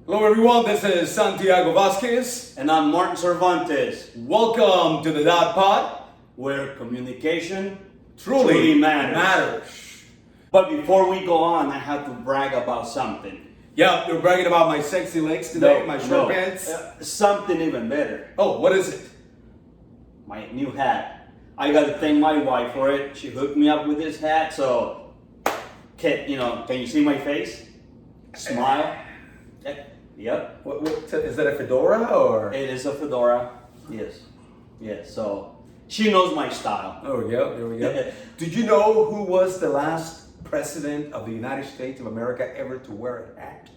Hello everyone, this is Santiago Vásquez. And I'm Martin Cervantes, Welcome to the Dot Pod, where communication truly matters. But before we go on, I have to brag about something. Yeah, you're bragging about my sexy legs today, my short pants. Something even better. Oh, what is it? My new hat. I got to thank my wife for it. She hooked me up with this hat, so can you see my face? Smile. Yep. What is that, a fedora or? It is a fedora. Yes. So she knows my style. Oh, yeah, there we go. Did you know who was the last president of the United States of America ever to wear a hat?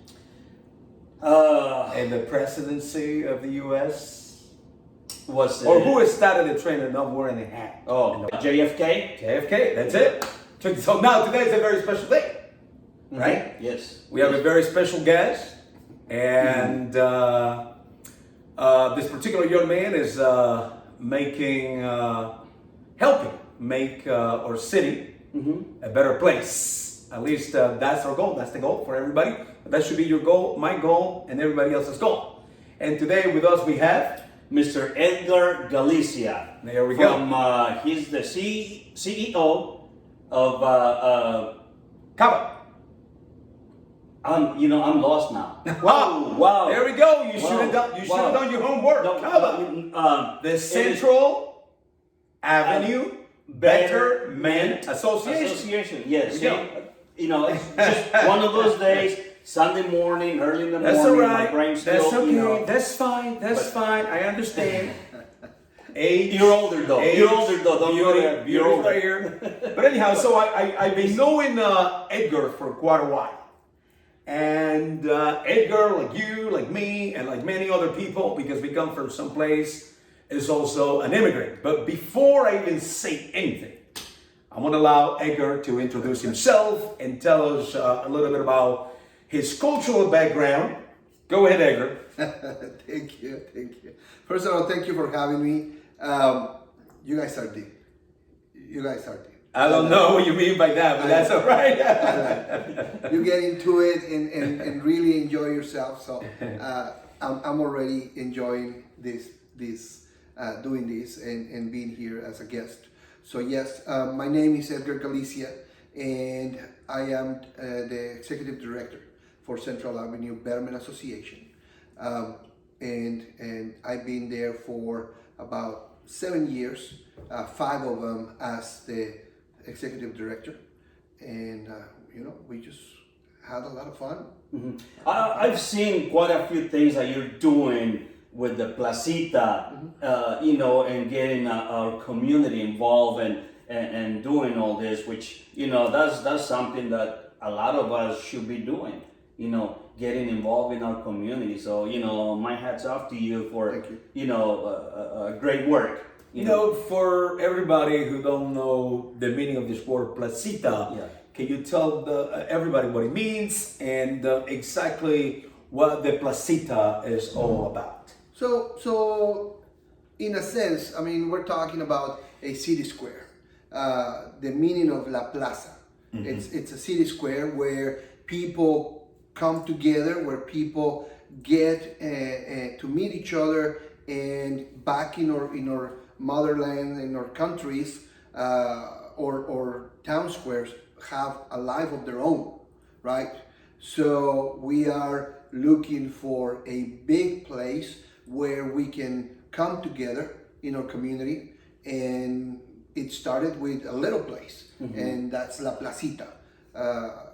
And the presidency of the U.S.? Or who started the trend of not wearing a hat? Oh, JFK? JFK, that's it. So now today is a very special day, right? Yes. We have a very special guest, and this particular young man is helping make our city a better place. At least that's our goal. That's the goal for everybody. That should be your goal, my goal, and everybody else's goal. And today with us we have Mr. Edgar Galicia. There we go. He's the CEO of CABA. I'm lost now. Wow. There we go. You should have done your homework. No, CABA. The Central Avenue Betterment Association. Yes. It's just one of those days. Sunday morning, early in the morning. All right. My brain's still, That's okay. That's fine. That's fine. I understand. Age. You're older though. You're older though. Don't worry. You're older. Right here. But anyhow, so I've been knowing Edgar for quite a while. And Edgar, like you, like me, and like many other people, because we come from someplace, is also an immigrant. But before I even say anything, I want to allow Edgar to introduce himself and tell us a little bit about his cultural background. Go ahead, Edgar. Thank you. First of all, thank you for having me. You guys are deep. I don't know what you mean by that, but that's all right. You get into it and really enjoy yourself. So I'm already enjoying this doing this and being here as a guest. So yes, my name is Edgar Galicia, and I am the executive director for Central Avenue Betterment Association, and I've been there for about 7 years, 5 of them as the executive director, and we just had a lot of fun. Mm-hmm. I've seen quite a few things that you're doing with the placita, and getting our community involved and doing all this, which that's something that a lot of us should be doing. Getting involved in our community. So, my hat's off to you for, great work. For everybody who don't know the meaning of this word placita, can you tell everybody what it means and exactly what the placita is all about? So in a sense, we're talking about a city square. The meaning of la plaza. Mm-hmm. It's a city square where people come together, where people get to meet each other, and back in our motherland, in our countries, or town squares have a life of their own, right? So we are looking for a big place where we can come together in our community, and it started with a little place, and that's La Placita.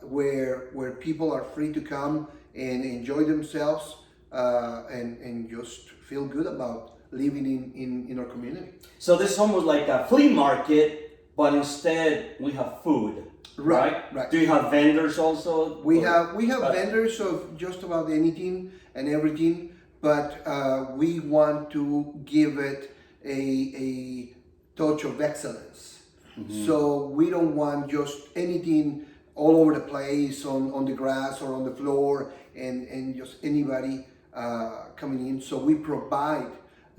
Where people are free to come and enjoy themselves and just feel good about living in our community. So this is almost like a flea market, but instead we have food, right? Do you have vendors also? We have vendors of just about anything and everything, but we want to give it a touch of excellence. Mm-hmm. So we don't want just anything all over the place on the grass or on the floor and just anybody coming in. So we provide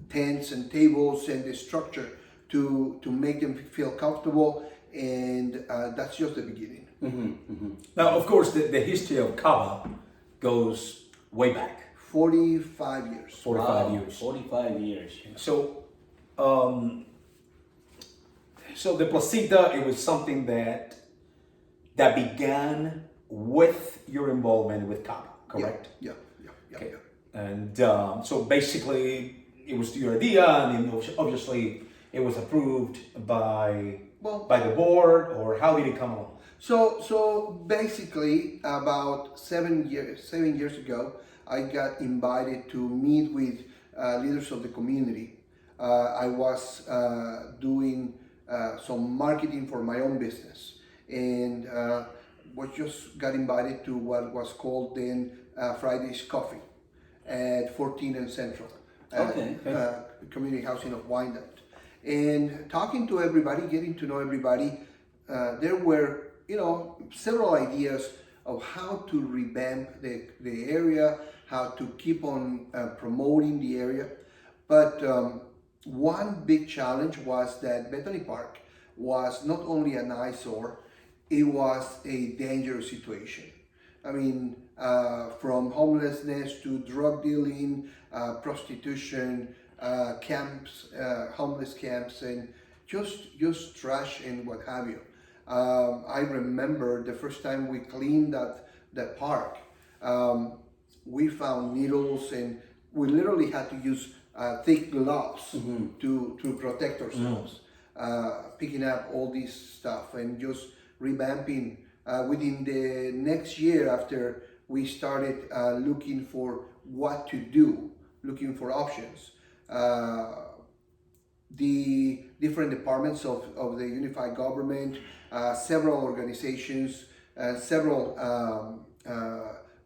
tents and tables and the structure to make them feel comfortable, and that's just the beginning. Mm-hmm, mm-hmm. Now, of course, the history of CABA goes way back. 45 years. 45 years. 45 years. So, so the placita, it was something that began with your involvement with CABA, correct? Yeah. Okay. And so basically, it was your idea, and then obviously it was approved by the board, or how did it come along? So basically, about 7 years ago, I got invited to meet with leaders of the community. I was doing some marketing for my own business, and was just got invited to what was called then Friday's Coffee at 14 and Central, community housing of Wyandotte. And talking to everybody, getting to know everybody, there were several ideas of how to revamp the area, how to keep on promoting the area. But one big challenge was that Bethany Park was not only an eyesore, it was a dangerous situation. I mean, from homelessness to drug dealing, prostitution, camps, homeless camps, and just trash and what have you. I remember the first time we cleaned that park, we found needles, and we literally had to use thick gloves to protect ourselves, picking up all this stuff and just revamping. Within the next year, after we started looking for what to do, looking for options, the different departments of the unified government, several organizations, several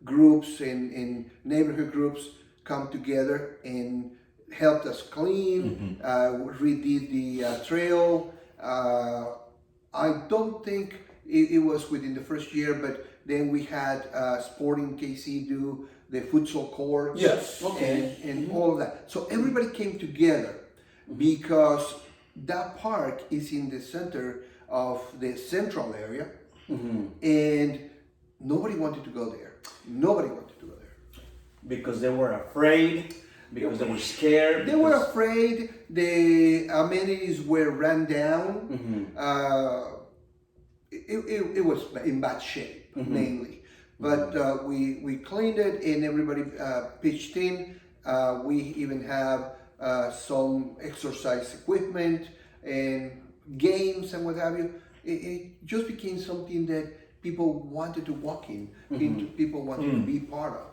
groups and neighborhood groups come together and helped us clean, redid the trail. I don't think it was within the first year, but then we had Sporting KC do the futsal courts. Yes. And all of that. So everybody came together because that park is in the center of the central area, and nobody wanted to go there. Nobody wanted to go there. Because they were afraid, because they were scared. They were afraid, the amenities were run down. It was in bad shape, mainly. But we cleaned it, and everybody pitched in. We even have some exercise equipment and games and what have you. It just became something that people wanted to walk in, people wanted to be part of.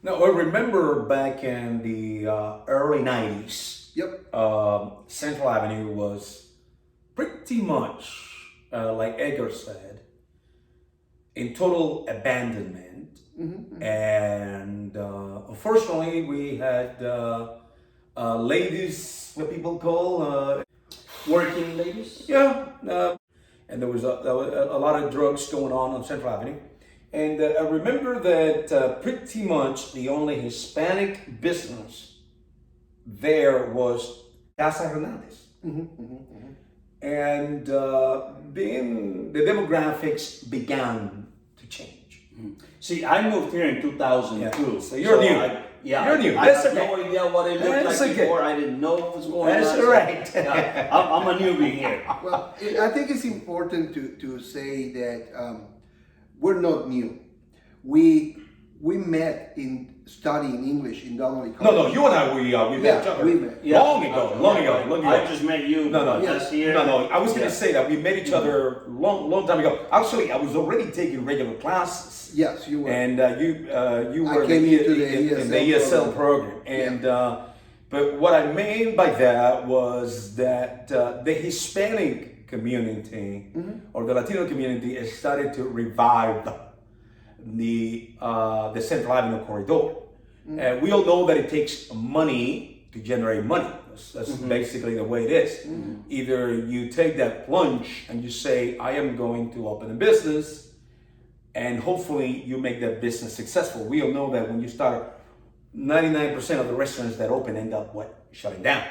Now, I remember back in the early 90s, Central Avenue was pretty much, like Edgar said, in total abandonment. And unfortunately, we had ladies, what people call Working ladies? And there was a lot of drugs going on Central Avenue. And I remember that pretty much the only Hispanic business there was Casa Hernandez. And the demographics began to change. See, I moved here in 2002. So you're new. You're new. I had no idea what it looked like before. I didn't know what was going on. That's right. I'm a newbie here. Well, I think it's important to say that we're not new. We met in studying English in Donnelly College. No, you and I, we met each other. We met. Long ago. I just met you. Last year. No. I was going to say that we met each other long time ago. Actually, I was already taking regular classes. Yes, you were. And you were in the ESL program. And but what I mean by that was that the Hispanic community or the Latino community has started to revive the Central Avenue corridor. We all know that it takes money to generate money. That's basically the way it is. Either you take that plunge and you say, I am going to open a business, and hopefully you make that business successful. We all know that when you start, 99% of the restaurants that open end up shutting down.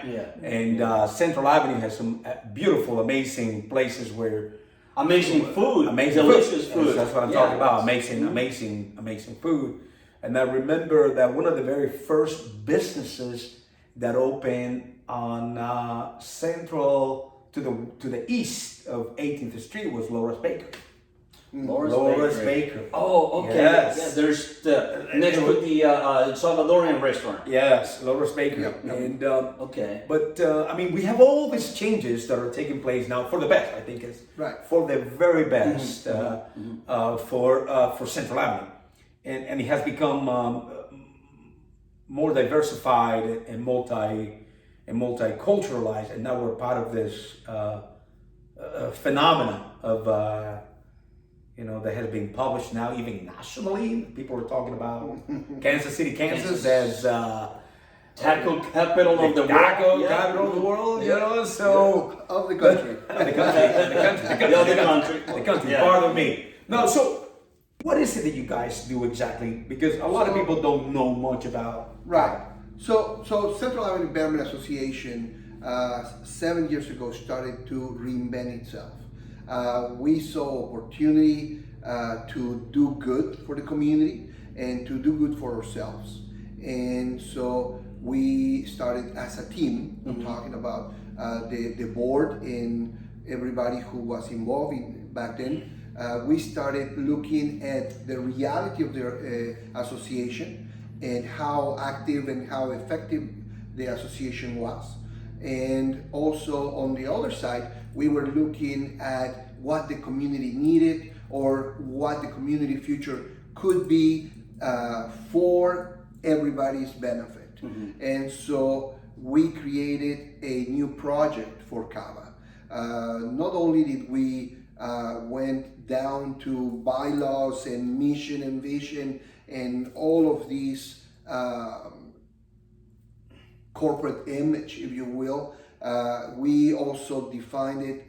And Central Avenue has some beautiful, amazing places where amazing food, amazing delicious food. food. That's what I'm talking about. Amazing food. And I remember that one of the very first businesses that opened on central to the east of 18th Street was Laura's Bakery. Laura's Bakery. Oh, okay. Yes. Yeah, there's the next to the Salvadorian restaurant. Yes, Laura's Bakery. Yeah. And Okay. but I mean, we have all these changes that are taking place now for the best. I think it's Right. for the very best for Central Avenue, and it has become more diversified and multiculturalized, and now we're part of this phenomena of. That has been published now even nationally. People are talking about Kansas City, Kansas as Taco capital of the taco world. capital of the world. So Of the country. the country, Yeah. pardon me. No, so what is it that you guys do exactly? Because a lot of people don't know much about. Right. So Central Avenue Betterment Association 7 years ago started to reinvent itself. We saw opportunity to do good for the community and to do good for ourselves. And so we started as a team. I'm talking about the board and everybody who was involved back then. We started looking at the reality of their association and how active and how effective the association was. And also on the other side, we were looking at what the community needed or what the community future could be for everybody's benefit. And so we created a new project for CABA. Not only did we went down to bylaws and mission and vision and all of these corporate image, if you will, we also defined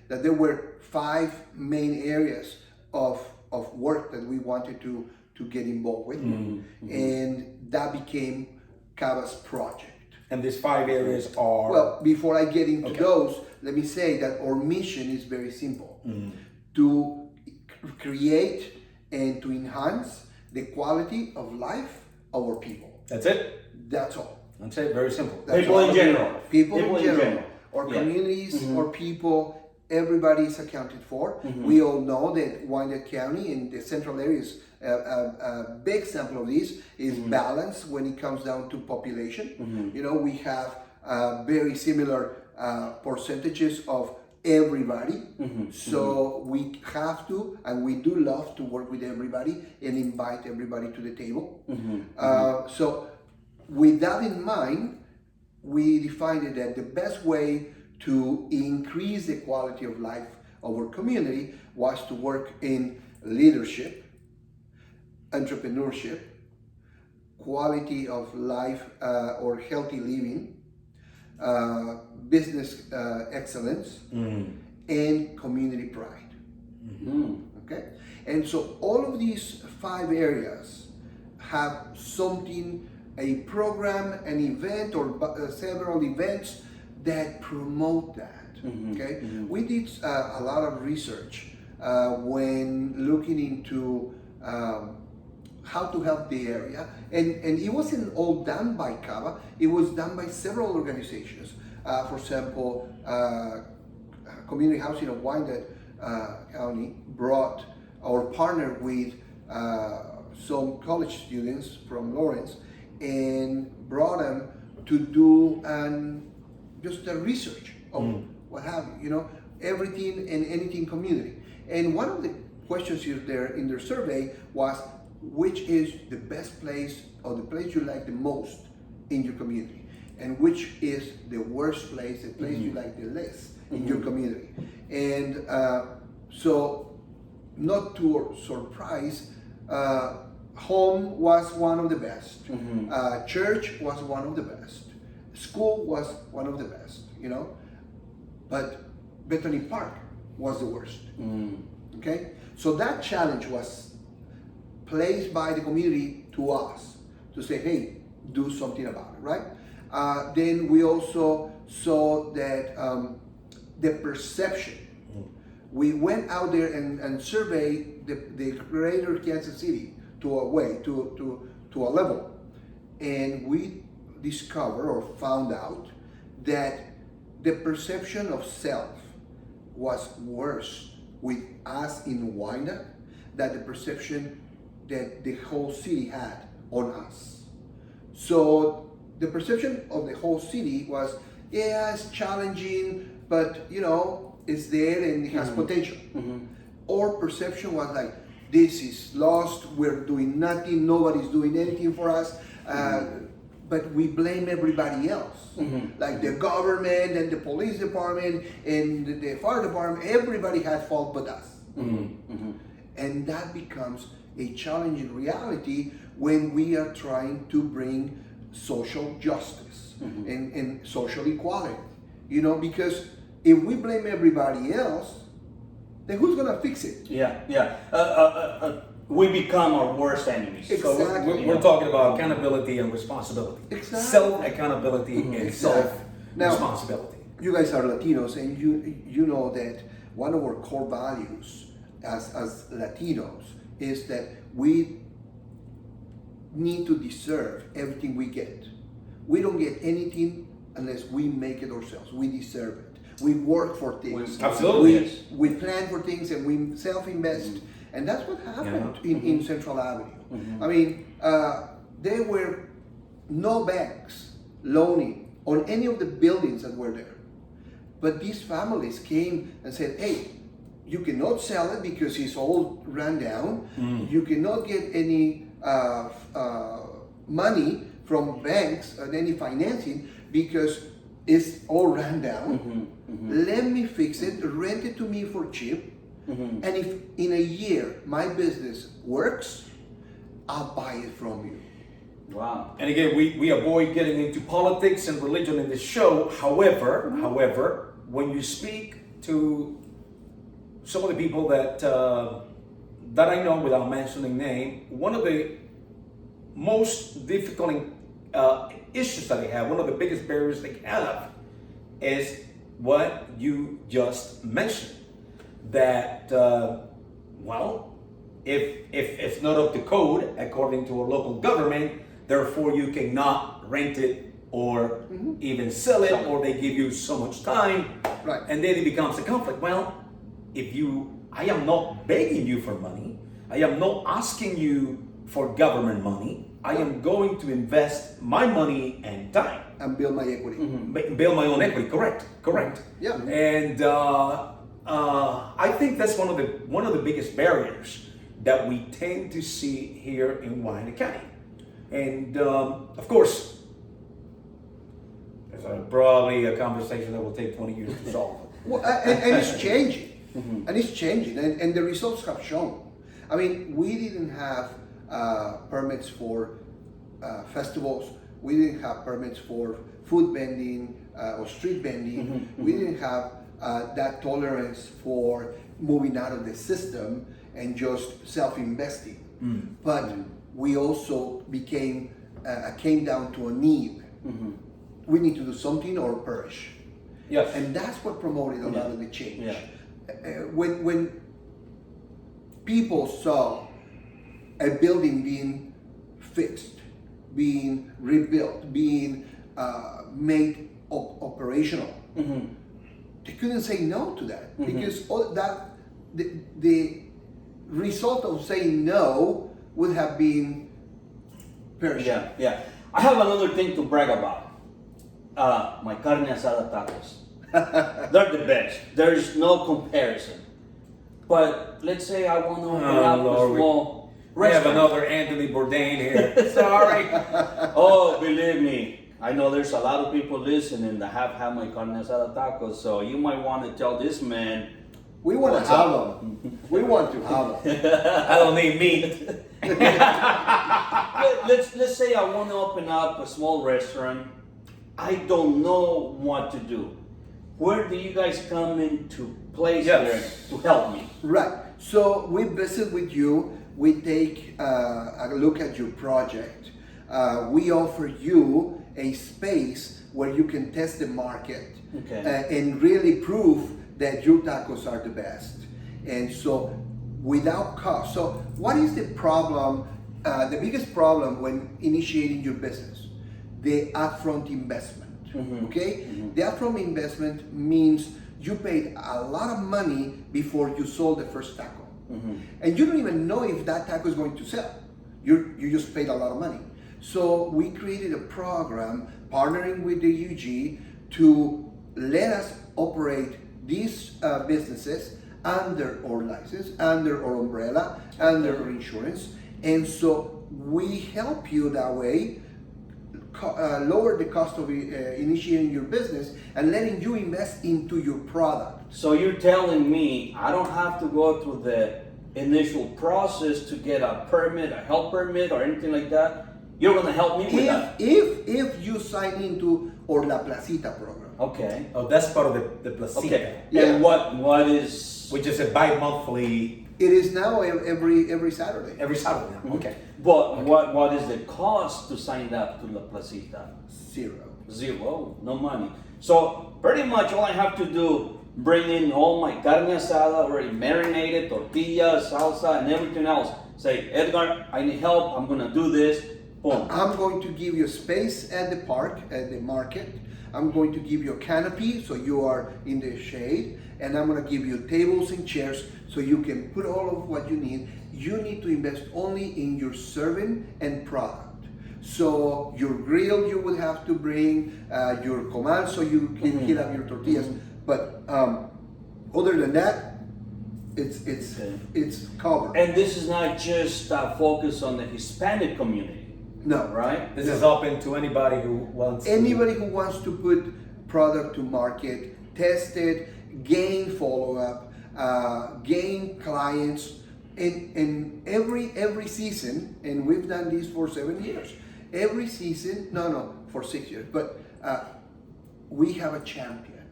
that there were 5 main areas of work that we wanted to get involved with, and that became CABA's project. And these 5 areas are. Well, before I get into those, let me say that our mission is very simple: to create and to enhance the quality of life of our people. That's it. That's all. That's it. Very simple. People in general. People in general. Our communities, our people, everybody is accounted for. We all know that Wyandotte County and the central areas, a big sample of this is balanced when it comes down to population. We have very similar percentages of everybody. So we have to, and we do love to work with everybody and invite everybody to the table. So with that in mind, we defined that the best way to increase the quality of life of our community was to work in leadership, entrepreneurship, quality of life or healthy living, business excellence, and community pride. Okay? And so all of these 5 areas have something, a program, an event, or several events that promote that. Okay, we did a lot of research when looking into how to help the area, and it wasn't all done by CABA. It was done by several organizations. For example, Community Housing of Wyandotte County brought or partnered with some college students from Lawrence and brought them to do just a research of what have you, everything and anything community. And one of the questions there in their survey was, which is the best place or the place you like the most in your community? And which is the worst place, the place you like the least in your community? And so, not to our surprise, home was one of the best. Church was one of the best. School was one of the best, But Bethany Park was the worst. Okay? So that challenge was placed by the community to us to say, hey, do something about it, right? Then we also saw that the perception. We went out there and surveyed the greater Kansas City to a level, and we discovered or found out that the perception of self was worse with us in Huayna than the perception that the whole city had on us. So the perception of the whole city was, yeah, it's challenging, but it's there and it has potential. Our perception was like, this is lost, we're doing nothing, nobody's doing anything for us, but we blame everybody else. Like the government and the police department and the fire department, everybody had fault but us. And that becomes a challenging reality when we are trying to bring social justice and social equality. Because if we blame everybody else, then who's gonna fix it? We become our worst enemies. Exactly. So we're talking about accountability and responsibility. Exactly. Self-accountability and Exactly. self-responsibility. You guys are Latinos, and you know that one of our core values as Latinos is that we need to deserve everything we get. We don't get anything unless we make it ourselves. We deserve it. We work for things. Absolutely. We plan for things and we self-invest. And that's what happened in Central Avenue. I mean, there were no banks loaning on any of the buildings that were there. But these families came and said, hey, you cannot sell it because it's all run down. You cannot get any money from banks or any financing because it's all run down. Let me fix it, rent it to me for cheap. And if in a year my business works, I'll buy it from you. Wow. And again, we avoid getting into politics and religion in this show. However, when you speak to some of the people that I know without mentioning name, one of the most difficult issues that they have, one of the biggest barriers they have, is what you just mentioned. That if it's not up to code according to a local government, therefore you cannot rent it or even sell it, or they give you so much time, Right. and then it becomes a conflict. Well, I am not begging you for money. I am not asking you for government money. I am going to invest my money and time And build my equity. build my own equity. Correct. Yeah. And I think that's one of the biggest barriers that we tend to see here in Huayna County. And of course, there's probably a conversation that will take 20 years to solve. Well, and it's changing. And it's changing. And the results have shown. I mean, we didn't have permits for festivals. We didn't have permits for food vending or street vending. We didn't have that tolerance for moving out of the system and just self-investing. But we also came down to a need. We need to do something or perish. Yes. And that's what promoted a lot of the change. Yeah. When people saw a building being fixed, being rebuilt, being made operational, they couldn't say no to that because all that the result of saying no would have been perishing. Yeah. I have another thing to brag about. My carne asada tacos. They're the best. There is no comparison. But let's say I want to open up a small We have restaurant. another Anthony Bourdain here. Sorry. Oh, believe me, I know there's a lot of people listening that have had my carne asada tacos, so you might want to tell this man. We want What's to have up? them. We want to have them. I don't need meat. Let's say I want to open up a small restaurant. I don't know what to do. Where do you guys come into place there to help me? Right. So we visit with you. We take a look at your project. We offer you a space where you can test the market and really prove that your tacos are the best. And so without cost. So what is the problem the biggest problem when initiating your business, the upfront investment. Okay, the upfront investment means you paid a lot of money before you sold the first taco, and you don't even know if that taco is going to sell. You just paid a lot of money. So we created a program partnering with the UG to let us operate these businesses under our license, under our umbrella, under our insurance, and so we help you that way. Lower the cost of initiating your business and letting you invest into your product. So you're telling me I don't have to go through the initial process to get a permit, a health permit, or anything like that? You're going to help me with that? If you sign into our La Placita program. Okay. Oh, that's part of the placita. Okay. Yeah. And what is? Which is a bi-monthly, It is now every Saturday. every Saturday now. Okay. But what is the cost to sign up to La Placita? Zero, no money. So pretty much all I have to do, bring in all my carne asada already marinated, tortillas, salsa, and everything else. Say, Edgar, I need help. I'm gonna do this. Boom. I'm going to give you space at the park, at the market. I'm going to give you a canopy so you are in the shade, and I'm going to give you tables and chairs so you can put all of what you need. You need to invest only in your serving and product. So your grill you will have to bring, your comal so you can heat up your tortillas. But other than that, it's covered. And this is not just focused on the Hispanic community. No, right? This is open to anybody who wants Anybody who wants to put product to market, test it, gain follow-up, gain clients, and every season, and we've done this for 7 years. Every season, for 6 years, but we have a champion.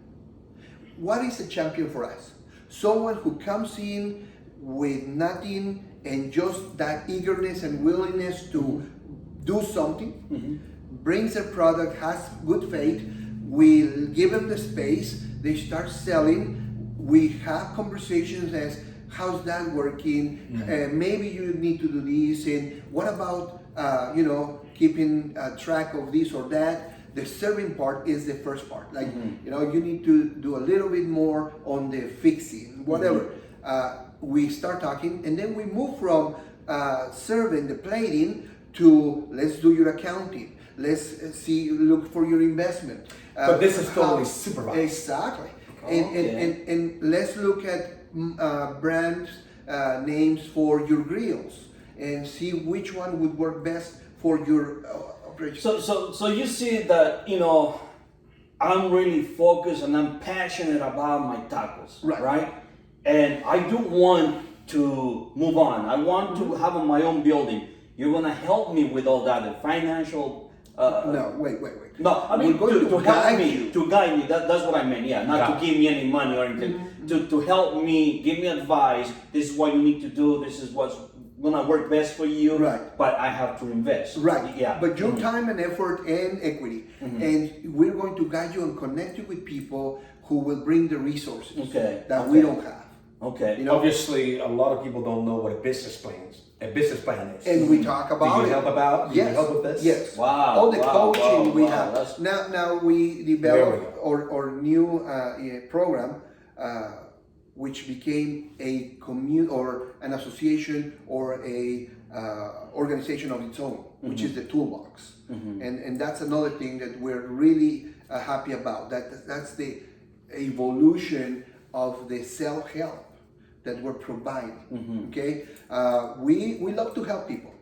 What is a champion for us? Someone who comes in with nothing and just that eagerness and willingness to do something, brings a product, has good faith, we give them the space, they start selling, we have conversations as, how's that working, maybe you need to do this, and what about, keeping track of this or that. The serving part is the first part, like, you need to do a little bit more on the fixing, whatever. We start talking, and then we move from serving the plating to let's do your accounting, let's look for your investment. But this is totally supervised. Exactly. And let's look at brand names for your grills and see which one would work best for your operation. So you see that, I'm really focused and I'm passionate about my tacos, right? And I do want to move on. I want to have my own building. You're gonna help me with all that, the financial. No, wait. No, I mean We're going to help me, you. to guide me. That's what I meant. Yeah, not to give me any money or anything. To help me, give me advice. This is what you need to do. This is what's gonna work best for you. Right. But I have to invest. Right. Yeah. But your time and effort and equity, and we're going to guide you and connect you with people who will bring the resources that we don't have. Okay. Obviously, a lot of people don't know what a business plan is. And we talk about Do you help with this? Yes. Wow. All the coaching we wow. have. Now we developed our new program, which became a or an association or a organization of its own, which is the Toolbox. And that's another thing that we're really happy about. That's the evolution of the self-help that we're providing. Okay, we love to help people,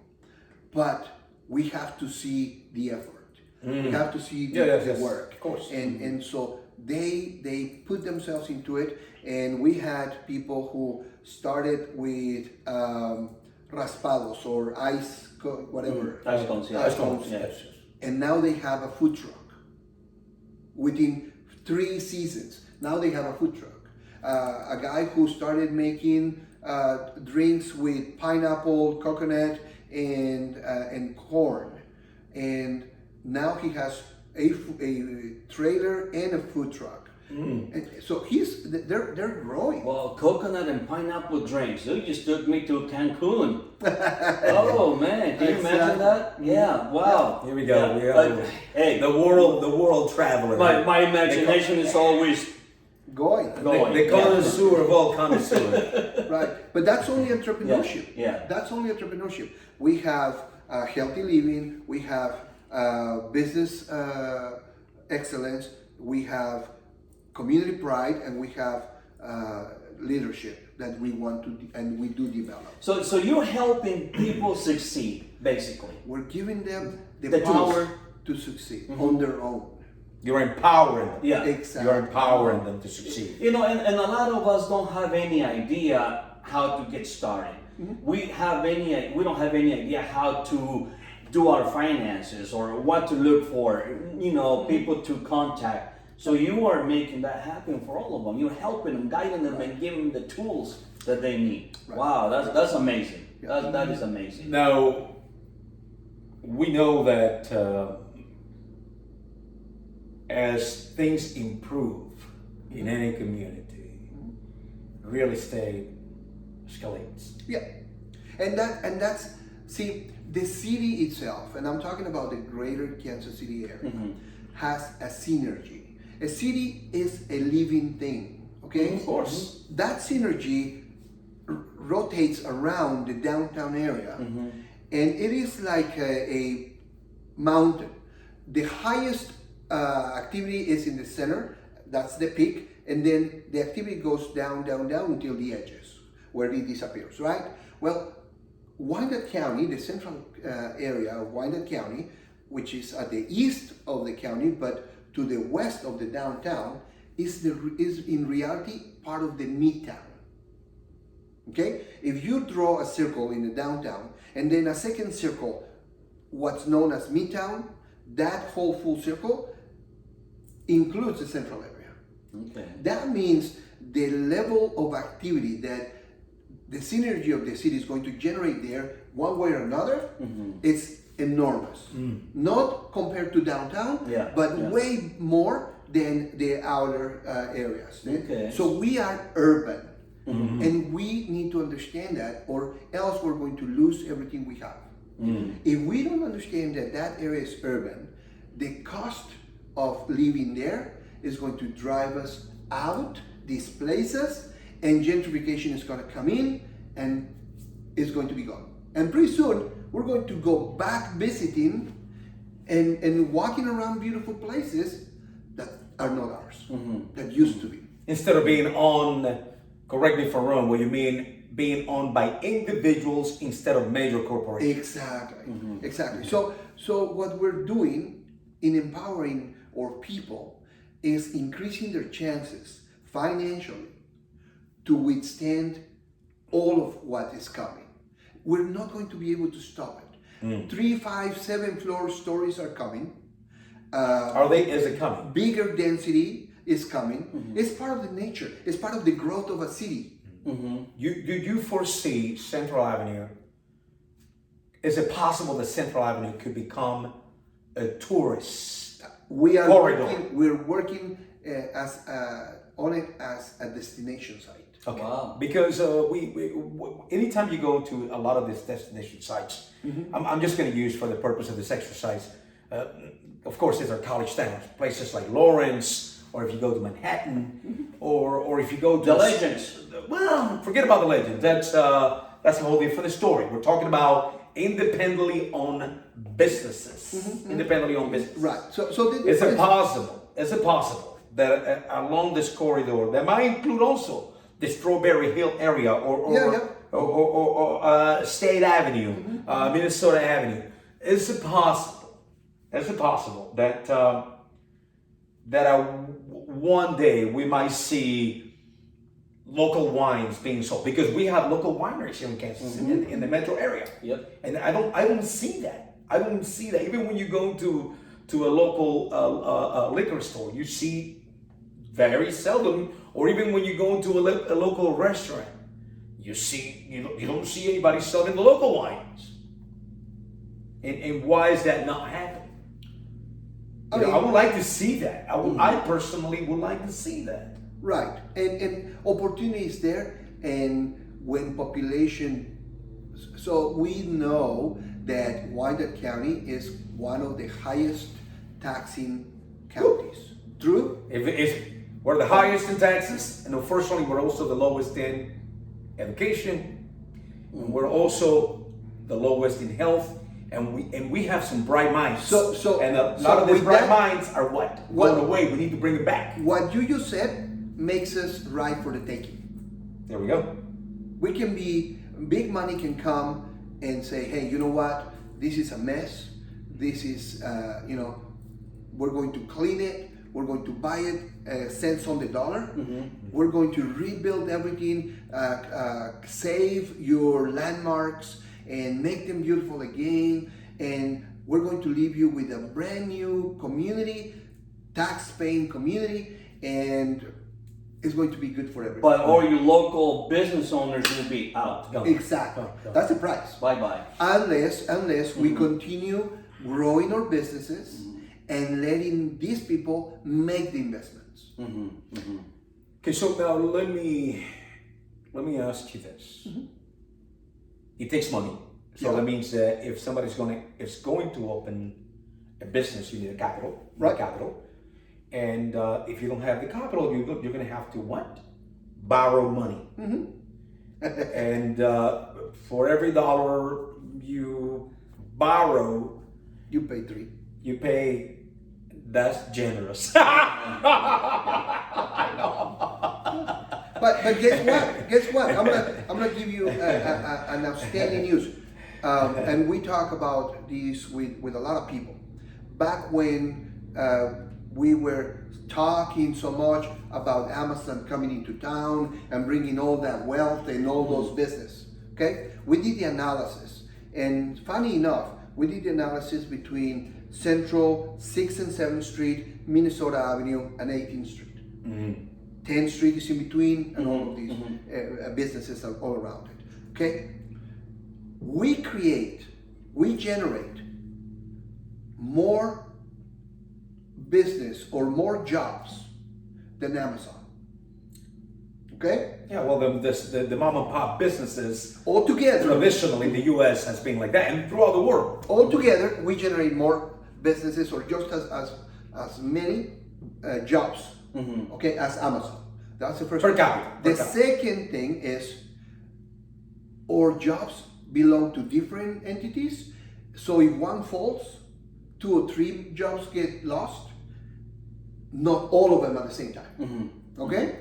but we have to see the effort. We have to see the work, of course. And so they put themselves into it. And we had people who started with raspados or ice, whatever, Ice cones, yeah. ice cones. Yes. And now they have a food truck. Within 3 seasons, now they have a food truck. A guy who started making drinks with pineapple, coconut, and corn, and now he has a trailer and a food truck. And so they're growing. Well, coconut and pineapple drinks. You just took me to Cancun. Oh man, can you imagine that? Yeah, wow. Here we go. Yeah. Hey, the world traveler. my imagination is always Going. The connoisseur of all connoisseurs. Right, but that's only entrepreneurship. Yeah. That's only entrepreneurship. We have healthy living, we have business excellence, we have community pride, and we have leadership that we want to and we do develop. So you're helping people succeed, basically. We're giving them the The power tools. to succeed on their own. You're empowering them. Yeah. Exactly. You're empowering them to succeed. You know, and a lot of us don't have any idea how to get started. We don't have any idea how to do our finances or what to look for, people to contact. So you are making that happen for all of them. You're helping them, guiding them, and giving them the tools that they need. Right. Wow, that's amazing. That is amazing. Now, we know that as things improve in any community, real estate escalates. Yeah, and that's see the city itself, and I'm talking about the greater Kansas City area, has a synergy. A city is a living thing, okay? Of course. That synergy rotates around the downtown area, and it is like a mountain. The highest activity is in the center, that's the peak, and then the activity goes down, down, down until the edges, where it disappears, right? Well, Wyandotte County, the central area of Wyandotte County, which is at the east of the county, but to the west of the downtown, is in reality part of the midtown. Okay? If you draw a circle in the downtown, and then a second circle, what's known as midtown, that whole full circle includes the central area. Okay. That means the level of activity that the synergy of the city is going to generate there, one way or another, it's enormous. Not compared to downtown, but way more than the outer areas. Okay. So we are urban, and we need to understand that, or else we're going to lose everything we have. If we don't understand that that area is urban, the cost of living there is going to drive us out, displace us, and gentrification is going to come in and it's going to be gone. And pretty soon we're going to go back visiting and walking around beautiful places that are not ours, that used to be. Instead of being on, correct me if I'm wrong, what you mean being owned by individuals instead of major corporations. Exactly, exactly. So what we're doing in empowering our people is increasing their chances financially to withstand all of what is coming. We're not going to be able to stop it. 3, 5, 7 floor stories are coming. Is it coming? Bigger density is coming. It's part of the nature. It's part of the growth of a city. Do you foresee Central Avenue? Is it possible that Central Avenue could become a tourist corridor? We're working on it as a destination site. Okay. Wow. Because we anytime you go to a lot of these destination sites, I'm just going to use for the purpose of this exercise. Of course, these are college towns, places like Lawrence, or if you go to Manhattan, or if you go to the legends. Well, forget about the legends. That's a whole different story. We're talking about independently owned businesses. Independently owned businesses. Right. So Is it possible that along this corridor that might include also the Strawberry Hill area or State Avenue, Minnesota Avenue? Is it possible that one day we might see local wines being sold? Because we have local wineries here in Kansas in the metro area. Yep. And I don't see that. I don't see that. Even when you go to a local liquor store, you see very seldom, or even when you go into a local restaurant, you don't see anybody selling the local wines. And why is that not happening? I would like to see that. I personally would like to see that. Right, and opportunity is there, and when population, so we know that Wyandotte County is one of the highest taxing counties. True? If we're the highest in taxes, and unfortunately we're also the lowest in education, and we're also the lowest in health, and we have some bright minds. And a lot of these bright minds are going away. We need to bring it back. What you just said makes us right for the taking. There we go. We can be, big money can come and say, hey, you know what? This is a mess. This is, we're going to clean it. We're going to buy it cents on the dollar. We're going to rebuild everything, save your landmarks and make them beautiful again. And we're going to leave you with a brand new community, tax-paying community, and it's going to be good for everybody. But all your local business owners will be out. Exactly. That's the price. Bye-bye. Unless we continue growing our businesses and letting these people make the investments. Okay, so now let me ask you this. It takes money. So that means that if somebody's going to open a business, you need a capital. Right. Capital. And if you don't have the capital, you're going to have to what? Borrow money. And for every dollar you borrow, You pay 3. you pay. That's generous. But guess what? I'm gonna give you an outstanding news. And we talk about this with a lot of people. Back when we were talking so much about Amazon coming into town and bringing all that wealth and all those business, okay? We did the analysis, and funny enough, we did the analysis between Central, 6th and 7th Street, Minnesota Avenue, and 18th Street. 10th Street is in between, and all of these businesses are all around it, okay? We generate more business or more jobs than Amazon. Okay? Yeah, well, the mom and pop businesses Altogether, traditionally in the U.S. has been like that, and throughout the world. altogether, we generate more businesses or just as many jobs, okay, as Amazon. That's the first. Per capita. The second thing is our jobs belong to different entities. So if one falls, 2 or 3 jobs get lost. Not all of them at the same time. Okay?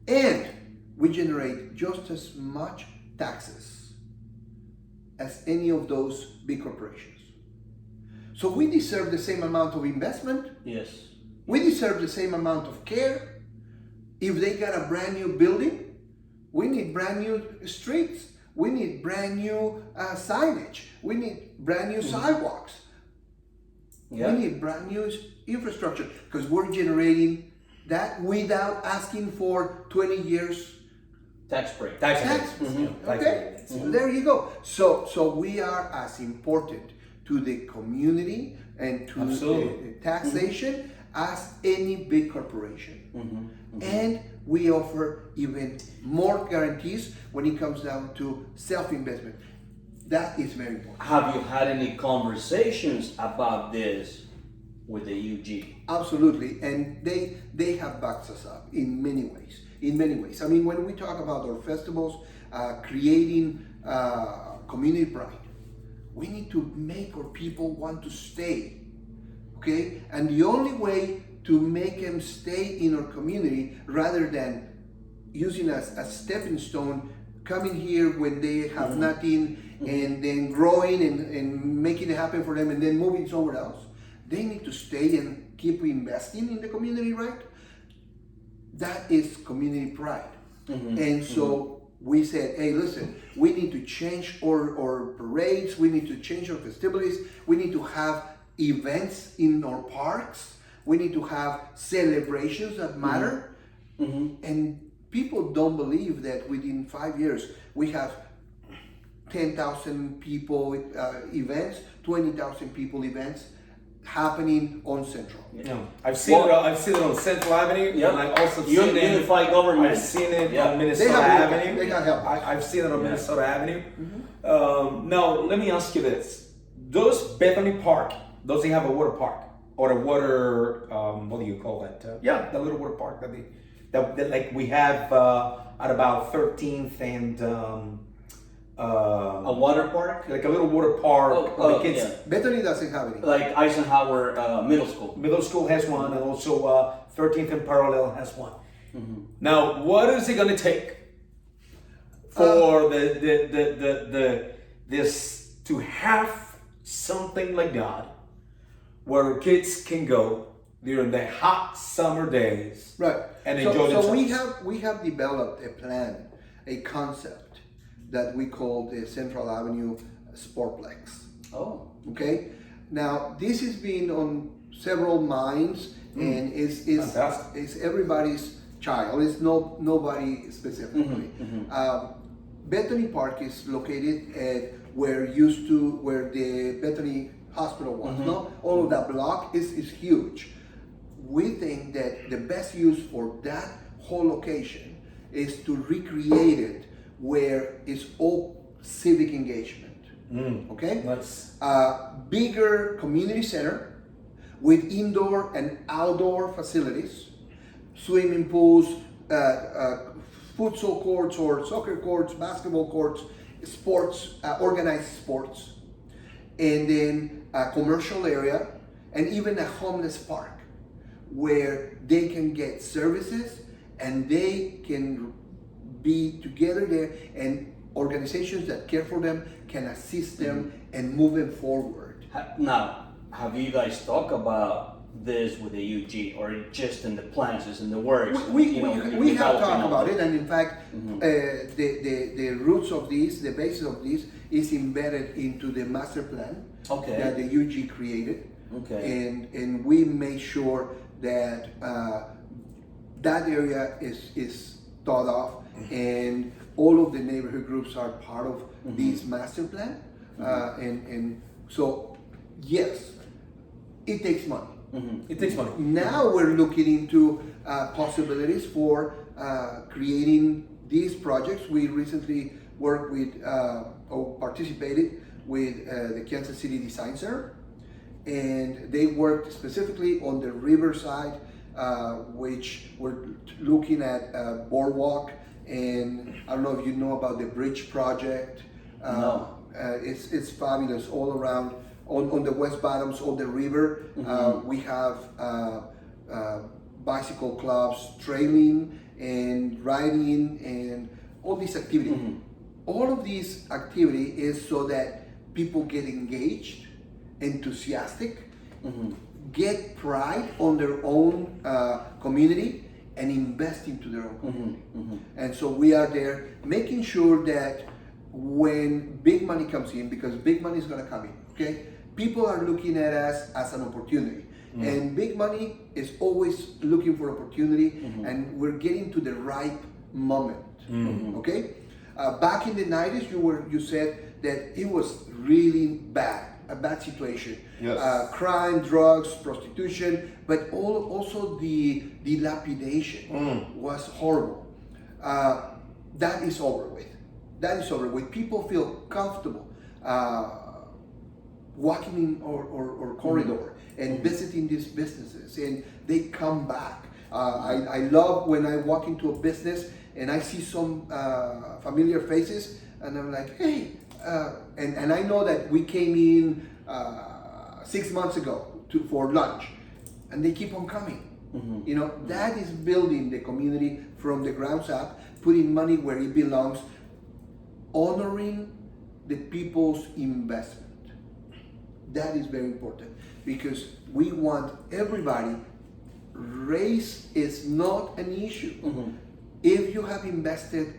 And we generate just as much taxes as any of those big corporations. So we deserve the same amount of investment. Yes. We deserve the same amount of care. If they got a brand new building, we need brand new streets. We need brand new signage. We need brand new sidewalks. Yeah. We need brand new infrastructure because we're generating that without asking for 20 years Tax break. Tax tax. breaks. Okay, there you go. So we are as important to the community and to the taxation as any big corporation. And we offer even more guarantees when it comes down to self-investment. That is very important. Have you had any conversations about this with the UG? Absolutely, and they have backed us up in many ways. In many ways. I mean, when we talk about our festivals, creating community pride, we need to make our people want to stay. Okay, and the only way to make them stay in our community, rather than using us as a stepping stone, coming here when they have nothing, and then growing and making it happen for them, and then moving somewhere else. They need to stay and keep investing in the community, right? That is community pride. And so we said, hey, listen, we need to change our parades, we need to change our festivities, we need to have events in our parks, we need to have celebrations that matter. And people don't believe that within 5 years we have 10,000 people events, 20,000 people events. happening on Central. Yeah. I've seen it. I've seen it on Central Avenue, Yep. and I've also seen it. Unified government. I've seen it Yeah. on Minnesota They have- Avenue. they have help. I've seen it on Yeah. Minnesota Avenue. Now, let me ask you this: does Bethany Park does it have a water park or a water? What do you call that? Yeah, the little water park that like we have at about 13th and. A water park, Like a little water park for the kids. yeah. Bethany doesn't have any. Like Eisenhower Middle School. Middle school has one, and also 13th and Parallel has one. Now, what is it going to take for this to have something like that, where kids can go during the hot summer days, Right. and so, enjoy so themselves? we have developed a plan, a concept that we call the Central Avenue Sportplex. Oh. Okay. Now this has been on several minds and is Fantastic. everybody's child. It's nobody specifically. Bethany Park is located at where the Bethany Hospital was. No, all of that block is huge. We think that the best use for that whole location is to recreate it where it's all civic engagement. Okay? Nice. Bigger community center with indoor and outdoor facilities, swimming pools, futsal courts or soccer courts, basketball courts, sports, organized sports, and then a commercial area, and even a homeless park where they can get services and they can be together there, and organizations that care for them can assist them and move them forward. Now, have you guys talked about this with the UG, or just in the plans, it's in the works? We have talked about it. it, and in fact, the roots of this, the basis of this, is embedded into the master plan that the UG created. Okay. And we made sure that that area is thought of, and all of the neighborhood groups are part of this master plan. And so, yes, it takes money. It takes money. Now we're looking into possibilities for creating these projects. We recently worked with or participated with the Kansas City Design Center, and they worked specifically on the riverside, which we're looking at boardwalk. And I don't know if you know about the bridge project. No. It's fabulous all around. On the West Bottoms of the river, we have bicycle clubs, trailing and riding, and all this activity. All of this activity is so that people get engaged, enthusiastic, get pride on their own community, and invest into their own community. And so we are there making sure that when big money comes in, because big money is going to come in, okay? People are looking at us as an opportunity. And big money is always looking for opportunity, and we're getting to the right moment, okay? Back in the 90s, you said that it was really bad, a bad situation. Yes. Crime, drugs, prostitution, but also the dilapidation was horrible. That is over with. That is over with. People feel comfortable walking in or corridor and visiting these businesses, and they come back. I love when I walk into a business and I see some familiar faces, and I'm like, hey, and I know that we came in 6 months ago for lunch, and they keep on coming. You know, that is building the community from the grounds up, putting money where it belongs, honoring the people's investment. That is very important, because we want everybody. Race is not an issue. If you have invested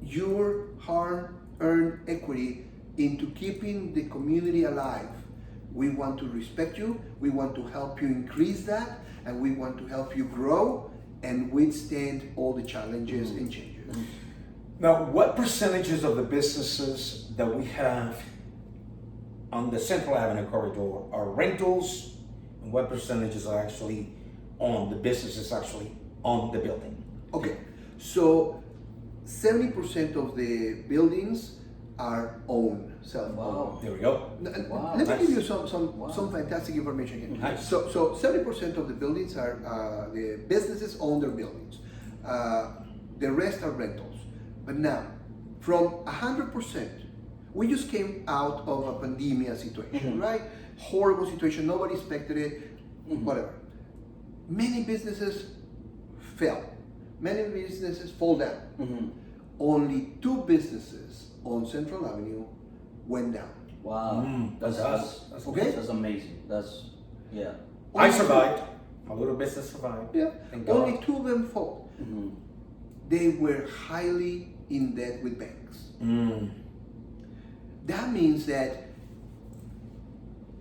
your hard-earned equity into keeping the community alive, we want to respect you, we want to help you increase that, and we want to help you grow and withstand all the challenges and changes. Now, what percentages of the businesses that we have on the Central Avenue corridor are rentals and what percentages are actually on the businesses actually on the building? Okay, so 70% of the buildings are owned, self-owned. Wow. There we go. Wow. Let me give you Nice. some fantastic information here. Nice. So 70% of the buildings are the businesses own their buildings. The rest are rentals. But now, from 100%, we just came out of a pandemia situation, right? Horrible situation. Nobody expected it. Whatever. Many businesses fell. Many businesses fall down. Only 2 businesses on Central Avenue went down. Wow. That's okay. That's amazing. That's yeah. I survived. My little business survived. Yeah. Thank God. Only 2 of them fall. They were highly in debt with banks. That means that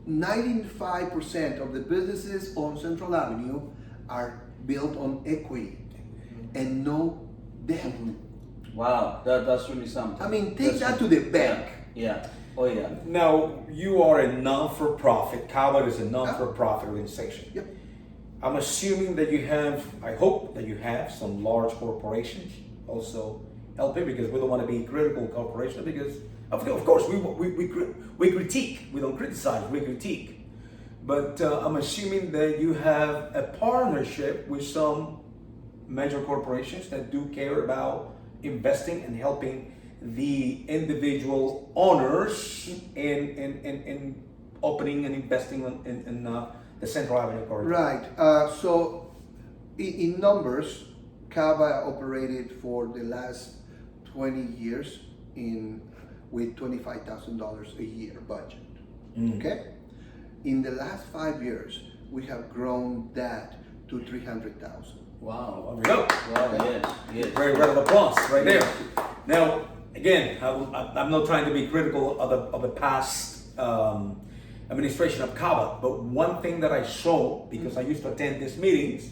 95% of the businesses on Central Avenue are built on equity and no debt. Wow. That's really something. I mean, take that to the bank. Yeah. Oh yeah. Now, you are a non-for-profit. CABA is a non-for-profit organization. Yep. I'm assuming that you have, I hope that you have some large corporations also helping, because we don't want to be critical of corporations, because of course we critique. We don't criticize, we critique. But I'm assuming that you have a partnership with some major corporations that do care about investing and helping the individual owners in opening and investing in the Central Avenue corridor. Right. So, in numbers, CABA operated for the last 20 years with $25,000 a year budget. Okay. In the last 5 years, we have grown that to 300,000. Wow. There we go. Wow. Yes. Yes. Very round of applause right there. Now, again, I'm not trying to be critical of the past administration of CABA, but one thing that I saw, because I used to attend these meetings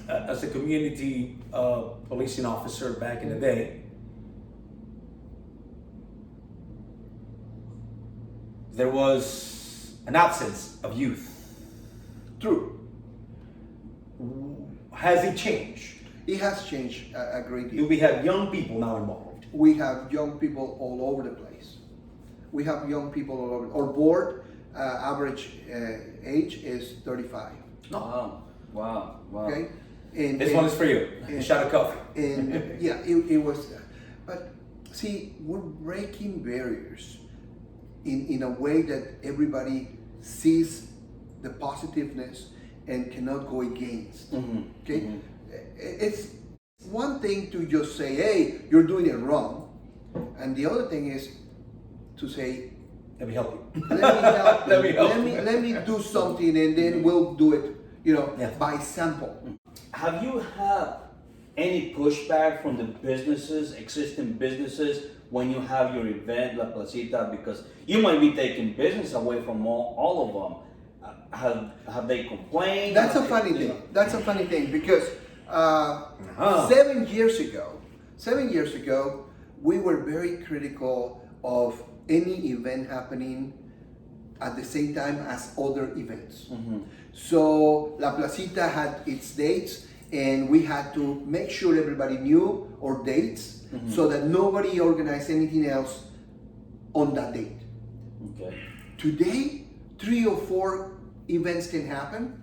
as a community policing officer back in the day, there was an absence of youth. True. Has it changed? It has changed a great deal. Do we have young people now involved? We have young people all over the place. We have young people all over. Our board average age is 35. Wow. Wow. Wow. Okay. This one is for you. A shot of coffee. And yeah, it was. But see, we're breaking barriers in a way that everybody sees the positiveness and cannot go against. Okay. It's one thing to just say, hey, you're doing it wrong. And the other thing is to say, Let me help you. let me help you. Let me help you. Let me do something, and then we'll do it, Yeah. by sample. Have you had any pushback from the businesses, existing businesses, when you have your event, La Placita? Because you might be taking business away from all of them. Have they complained? That's a funny thing. That's a funny thing because 7 years ago, we were very critical of any event happening at the same time as other events. So La Placita had its dates, and we had to make sure everybody knew our dates so that nobody organized anything else on that date. Okay. Today, 3 or 4 events can happen,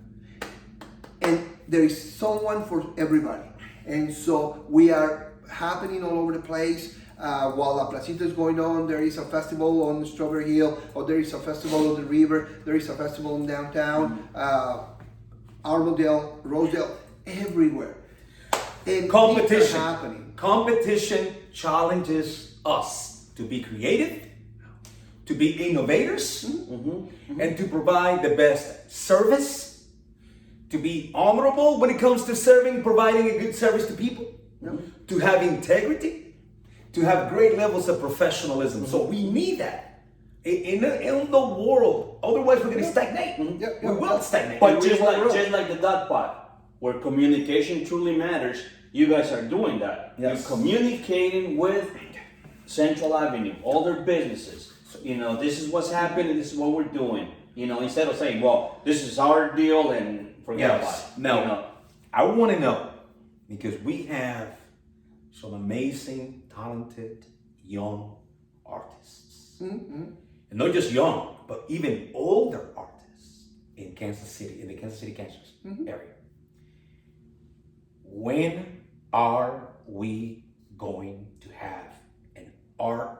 and there is someone for everybody. And so we are happening all over the place. While La Placita is going on, there is a festival on Strawberry Hill, or there is a festival on the river, there is a festival in downtown, Armadale, Rosedale, everywhere. And Competition. things are happening. Competition challenges us to be creative, to be innovators, and to provide the best service, to be honorable when it comes to providing a good service to people, to have integrity, to have great levels of professionalism. So we need that in the world. Otherwise, we're going to stagnate. We will stagnate. But just like the dot pot, where communication truly matters, you guys are doing that. Yes. You're communicating with Central Avenue, all their businesses. This is what's happening, this is what we're doing. You know, instead of saying, well, this is our deal and forget about Yes. it. No. You know? I want to know because we have some amazing, talented, young artists. Mhm. And not just young, but even older artists in Kansas City, in the Kansas City, Kansas area. When are we going to have an art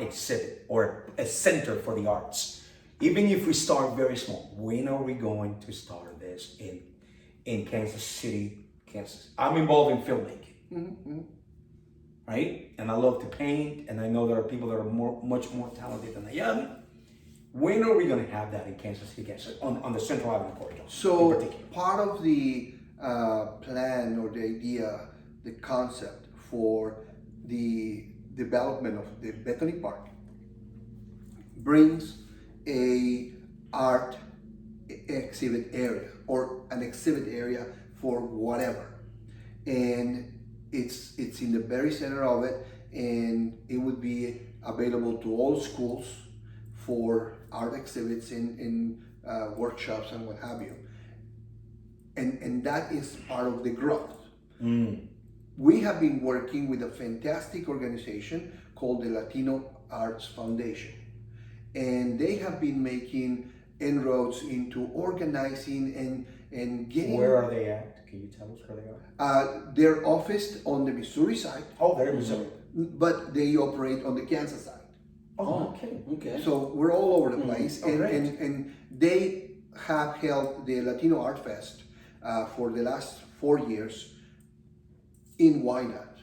exhibit or a center for the arts? Even if we start very small, when are we going to start this in Kansas City, Kansas? I'm involved in filmmaking, right? And I love to paint, and I know there are people that are much more talented than I am. When are we going to have that in Kansas City, Kansas, on the Central Avenue corridor? So in particular? part of the plan or the idea, the concept for the development of the Bethany Park brings a art exhibit area or an exhibit area for whatever, and it's in the very center of it, and it would be available to all schools for art exhibits in workshops and what have you. And that is part of the growth. We have been working with a fantastic organization called the Latino Arts Foundation. And they have been making inroads into organizing and getting... Where are they at? Can you tell us where they are? They're officed on the Missouri side, Oh, they're in Missouri. but they operate on the Kansas side. Oh, okay. Okay. So we're all over the place, Oh, great. and they have held the Latino Art Fest for the last 4 years in Wynot,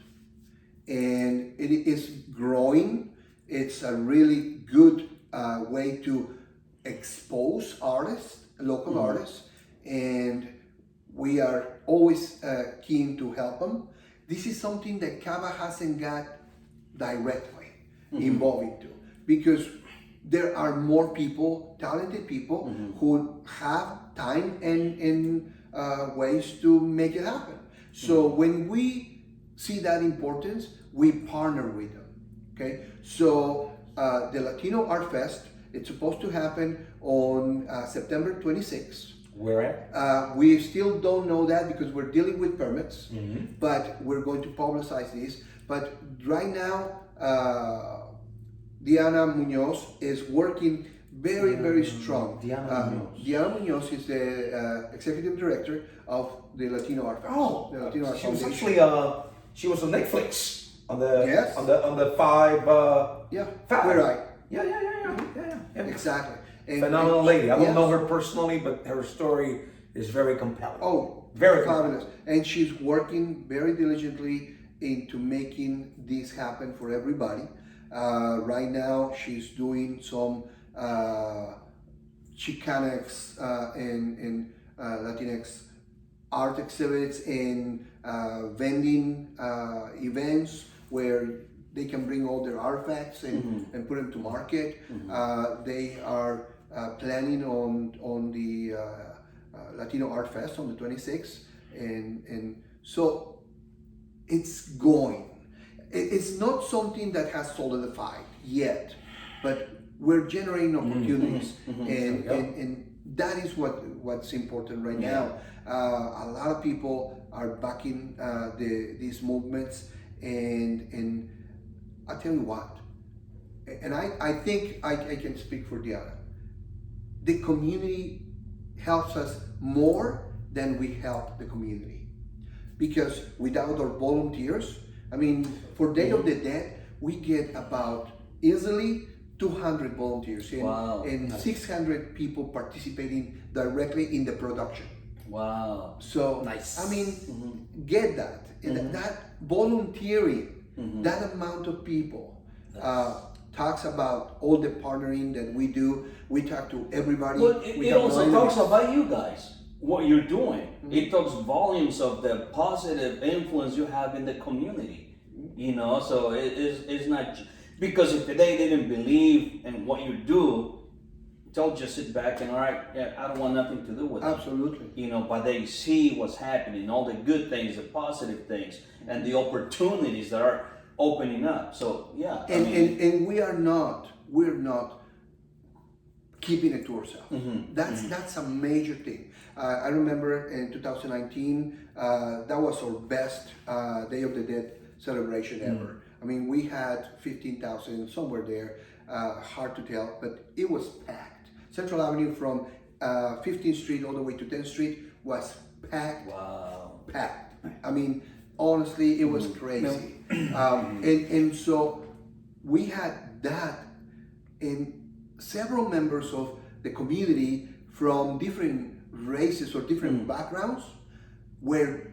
and it is growing. It's a really good way to expose artists, local artists, and we are always keen to help them. This is something that CABA hasn't got directly involved into, because there are more people, talented people, who have time and ways to make it happen. So when we see that importance, we partner with them. Okay, so the Latino Art Fest, it's supposed to happen on September 26th. Where at? We still don't know that because we're dealing with permits, but we're going to publicize this. But right now, Diana Munoz is working very strong. Diana Munoz is the executive director of the Latino Art Fest. Oh, the Latino Art she was Foundation. actually she was on Netflix on the Yes. on the five. Yeah, Five. we're right. Yeah. Exactly. And, Phenomenal lady. I don't yes. know her personally, but her story is very compelling. Oh, Very fabulous. And she's working very diligently into making this happen for everybody. Right now, she's doing some Chicanx and Latinx art exhibits and vending events where they can bring all their artifacts and put them to market. They are planning on the Latino Art Fest on the 26th, and so it's going. It's not something that has solidified yet, but we're generating opportunities, and that is what's important right now. A lot of people are backing these movements, and I'll tell you what, and I think I can speak for Diana. The community helps us more than we help the community, because without our volunteers, I mean, for Day of the Dead, we get about easily 200 volunteers and 600 people participating directly in the production. Wow. So, Nice. I mean, get that. And that volunteering, that amount of people talks about all the partnering that we do. We talk to everybody. But We it have also no talks enemies. about you guys, what you're doing. It talks volumes of the positive influence you have in the community. You know, so it's not because if they didn't believe in what you do, they'll just sit back and all right, yeah, I don't want nothing to do with it. Absolutely. You know, but they see what's happening, all the good things, the positive things, and the opportunities that are opening up. So yeah, And we're not keeping it to ourselves. That's a major thing. I remember in 2019, that was our best Day of the Dead celebration ever. I mean, we had 15,000 somewhere there. Hard to tell, but it was packed. Central Avenue from 15th Street all the way to 10th Street was packed. Wow. Packed. I mean, honestly, it was crazy. And so we had that, and several members of the community from different races or different backgrounds were,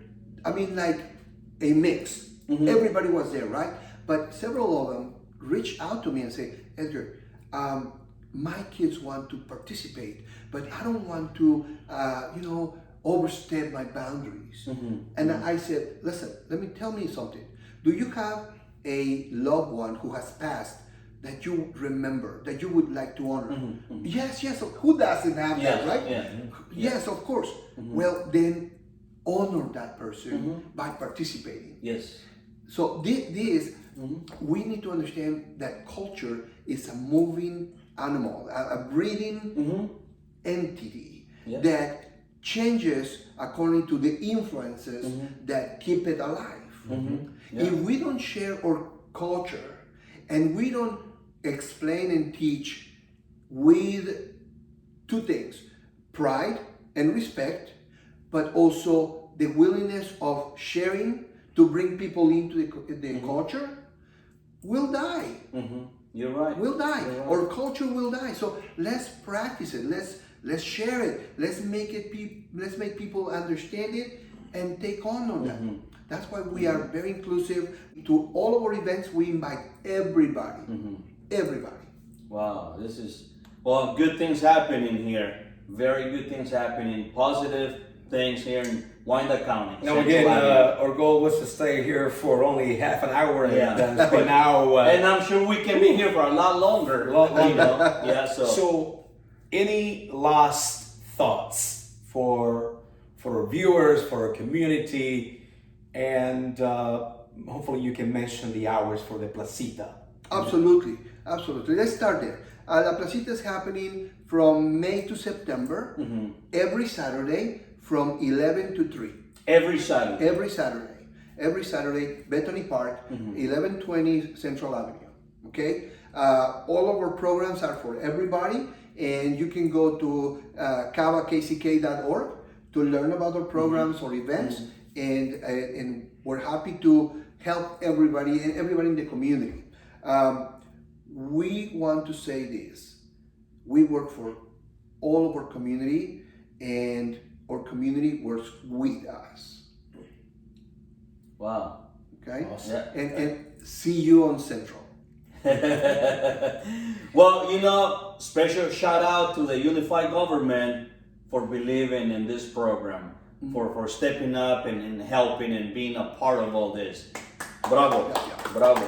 I mean, like a mix. Everybody was there, right? But several of them reached out to me and said, Edgar, my kids want to participate, but I don't want to, overstep my boundaries. And I said, listen, tell me something. Do you have a loved one who has passed that you remember, that you would like to honor? Yes, who doesn't have that, right? Yes, of course. Well, then honor that person by participating. Yes. So this we need to understand that culture is a moving animal, a breathing entity that changes according to the influences that keep it alive. If we don't share our culture and we don't explain and teach with two things, pride and respect, but also the willingness of sharing to bring people into the culture, we'll die. You're right. We'll die. You're right. Our culture will die. So let's practice it. Let's share it. Let's make people understand it and take on that. That's why we are very inclusive. To all of our events, we invite everybody. Everybody. Wow, this is, well, good things happening here. Very good things happening. Positive things here in Wyandotte County. Now again, our goal was to stay here for only half an hour, but now and I'm sure we can be here for a lot longer. Yeah. So, any last thoughts for our viewers, for our community, and hopefully you can mention the hours for the Placita. Absolutely. Let's start there. La Placita is happening from May to September, every Saturday from 11 to 3. Every Saturday. Every Saturday, Bethany Park, 1120 Central Avenue. Okay? All of our programs are for everybody, and you can go to CABA to learn about our programs or events, and we're happy to help everybody in the community. We want to say this. We work for all of our community, and our community works with us. Wow. Okay? Awesome. And see you on Central. Well, special shout out to the unified government for believing in this program, for stepping up and helping and being a part of all this. Bravo. Bravo.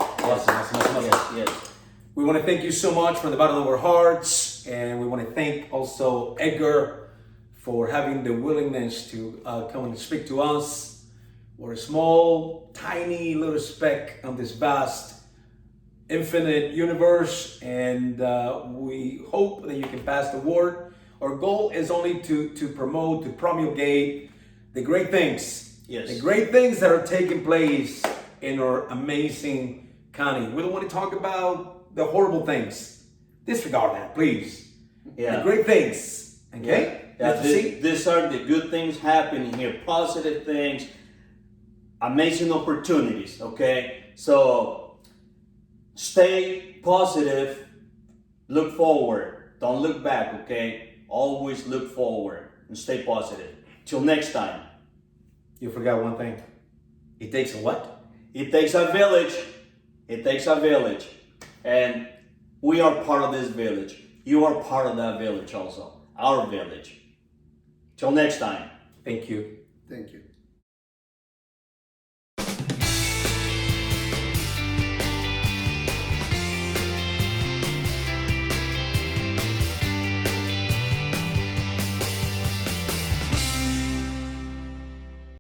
Yes. We want to thank you so much from the bottom of our hearts, and we want to thank also Edgar for having the willingness to come and speak to us. We're a small, tiny little speck on this vast, infinite universe, and we hope that you can pass the word. Our goal is only to promote, to promulgate the great things, the great things that are taking place in our amazing county. We don't want to talk about the horrible things. Disregard that, please. The great things, okay? These are the good things happening here, positive things, amazing opportunities, okay? So stay positive, look forward, don't look back, okay? Always look forward and stay positive. Till next time. You forgot one thing. It takes a what? It takes a village. It takes a village. And we are part of this village. You are part of that village also. Our village. Till next time. Thank you. Thank you.